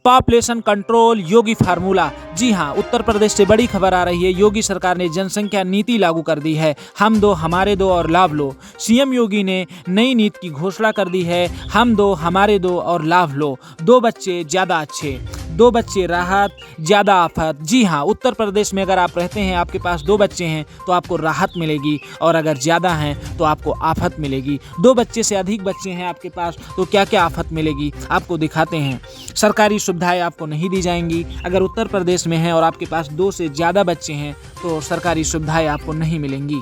Population control योगी formula. जी हाँ, उत्तर प्रदेश से बड़ी खबर आ रही है। योगी सरकार ने जनसंख्या नीति लागू कर दी है। हम दो हमारे दो और लाभ लो। सीएम योगी ने नई नीति की घोषणा कर दी है। हम दो हमारे दो और लाभ लो। 2 बच्चे ज़्यादा अच्छे, 2 बच्चे राहत ज़्यादा आफत। जी हाँ, उत्तर प्रदेश में अगर आप रहते हैं, आपके पास 2 बच्चे हैं तो आपको राहत मिलेगी, और अगर ज़्यादा हैं तो आपको आफत मिलेगी। 2 बच्चे से अधिक बच्चे हैं आपके पास तो क्या क्या आफत मिलेगी आपको दिखाते हैं। सरकारी सुविधाएं आपको नहीं दी जाएंगी। अगर उत्तर प्रदेश में हैं और आपके पास 2 से ज़्यादा बच्चे हैं तो सरकारी सुविधाएं आपको नहीं मिलेंगी।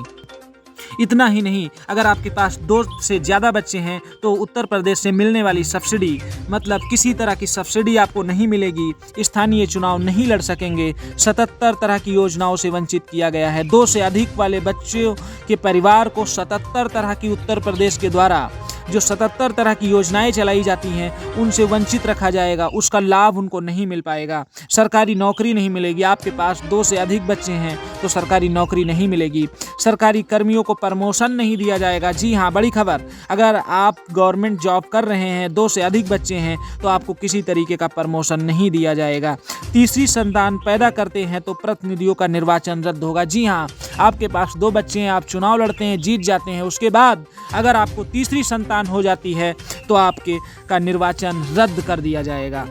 इतना ही नहीं, अगर आपके पास 2 से ज़्यादा बच्चे हैं तो उत्तर प्रदेश से मिलने वाली सब्सिडी, मतलब किसी तरह की सब्सिडी आपको नहीं मिलेगी। स्थानीय चुनाव नहीं लड़ सकेंगे। 77 तरह की योजनाओं से वंचित किया गया है। 2 से अधिक वाले बच्चों के परिवार को 77 तरह की उत्तर प्रदेश के द्वारा जो 77 तरह की योजनाएं चलाई जाती हैं उनसे वंचित रखा जाएगा। उसका लाभ उनको नहीं मिल पाएगा। सरकारी नौकरी नहीं मिलेगी। आपके पास 2 से अधिक बच्चे हैं तो सरकारी नौकरी नहीं मिलेगी। सरकारी कर्मियों को प्रमोशन नहीं दिया जाएगा। जी हाँ, बड़ी खबर, अगर आप गवर्नमेंट जॉब कर रहे हैं, 2 से अधिक बच्चे हैं तो आपको किसी तरीके का प्रमोशन नहीं दिया जाएगा। तीसरी संतान पैदा करते हैं तो प्रतिनिधियों का निर्वाचन रद्द होगा। जी हाँ, आपके पास 2 बच्चे हैं, आप चुनाव लड़ते हैं, जीत जाते हैं, उसके बाद अगर आपको तीसरी संतान हो जाती है तो आपके का निर्वाचन रद्द कर दिया जाएगा।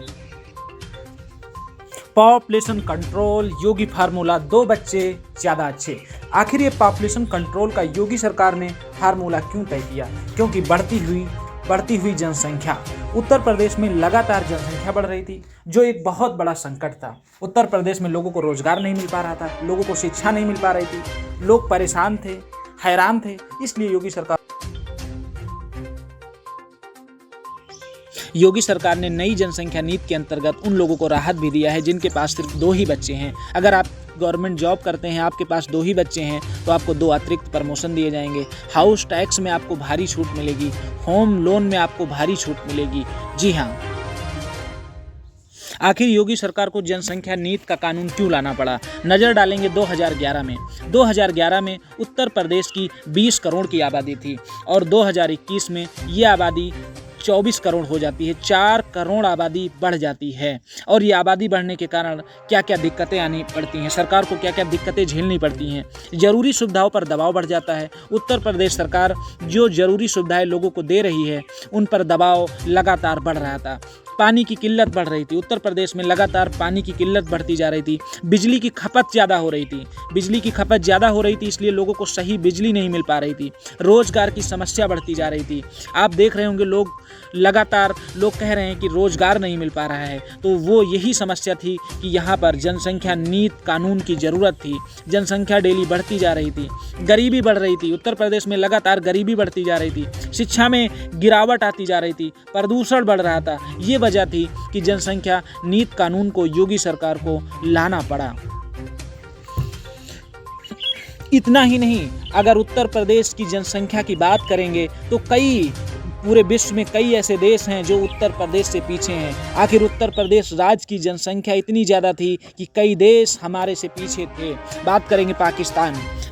पॉपुलेशन कंट्रोल योगी फार्मूला, 2 बच्चे ज़्यादा अच्छे। आखिर ये पॉपुलेशन कंट्रोल का योगी सरकार ने फार्मूला क्यों तय किया? क्योंकि बढ़ती हुई जनसंख्या, उत्तर प्रदेश में लगातार जनसंख्या बढ़ रही थी, जो एक बहुत बड़ा संकट था। उत्तर प्रदेश में लोगों को रोजगार नहीं मिल पा रहा था, लोगों को शिक्षा नहीं मिल पा रही थी, लोग परेशान थे, हैरान थे। इसलिए योगी सरकार ने नई जनसंख्या नीति के अंतर्गत उन लोगों को राहत भी दिया है जिनके पास सिर्फ 2 ही बच्चे हैं। अगर आप गवर्नमेंट जॉब करते हैं, आपके पास 2 ही बच्चे हैं तो आपको 2 अतिरिक्त प्रमोशन दिए जाएंगे। हाउस टैक्स में आपको भारी छूट मिलेगी। होम लोन में आपको भारी छूट मिलेगी। जी हाँ, आखिर योगी सरकार को जनसंख्या नीति का कानून क्यों लाना पड़ा? नज़र डालेंगे 2011 में। 2011 में उत्तर प्रदेश की 20 करोड़ की आबादी थी और 2021 में ये आबादी 24 करोड़ हो जाती है। 4 करोड़ आबादी बढ़ जाती है। और ये आबादी बढ़ने के कारण क्या क्या दिक्कतें आनी पड़ती हैं, सरकार को क्या क्या दिक्कतें झेलनी पड़ती हैं। जरूरी सुविधाओं पर दबाव बढ़ जाता है। उत्तर प्रदेश सरकार जो जरूरी सुविधाएं लोगों को दे रही है उन पर दबाव लगातार बढ़ रहा था। पानी की किल्लत बढ़ रही थी। उत्तर प्रदेश में लगातार पानी की किल्लत बढ़ती जा रही थी। बिजली की खपत ज़्यादा हो रही थी। इसलिए लोगों को सही बिजली नहीं मिल पा रही थी। रोजगार की समस्या बढ़ती जा रही थी। आप देख रहे होंगे लोग कह रहे हैं कि रोजगार नहीं मिल पा रहा है, तो वो यही समस्या थी कि यहाँ पर जनसंख्या नीति कानून की ज़रूरत थी। जनसंख्या डेली बढ़ती जा रही थी, गरीबी बढ़ रही थी। उत्तर प्रदेश में लगातार गरीबी बढ़ती जा रही थी, शिक्षा में गिरावट आती जा रही थी, प्रदूषण बढ़ रहा था। ये वजह थी कि जनसंख्या नीति कानून को योगी सरकार को लाना पड़ा। इतना ही नहीं, अगर उत्तर प्रदेश की जनसंख्या की बात करेंगे तो पूरे विश्व में कई ऐसे देश हैं जो उत्तर प्रदेश से पीछे हैं। आखिर उत्तर प्रदेश राज्य की जनसंख्या इतनी ज़्यादा थी कि कई देश हमारे से पीछे थे। बात करेंगे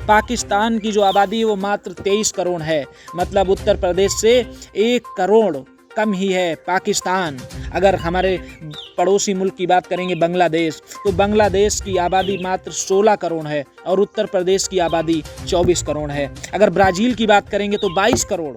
पाकिस्तान की जो आबादी है वो मात्र 23 करोड़ है। मतलब उत्तर प्रदेश से 1 करोड़ कम ही है पाकिस्तान। अगर हमारे पड़ोसी मुल्क की बात करेंगे बांग्लादेश, तो बांग्लादेश की आबादी मात्र 16 करोड़ है और उत्तर प्रदेश की आबादी 24 करोड़ है। अगर ब्राज़ील की बात करेंगे तो 22 करोड़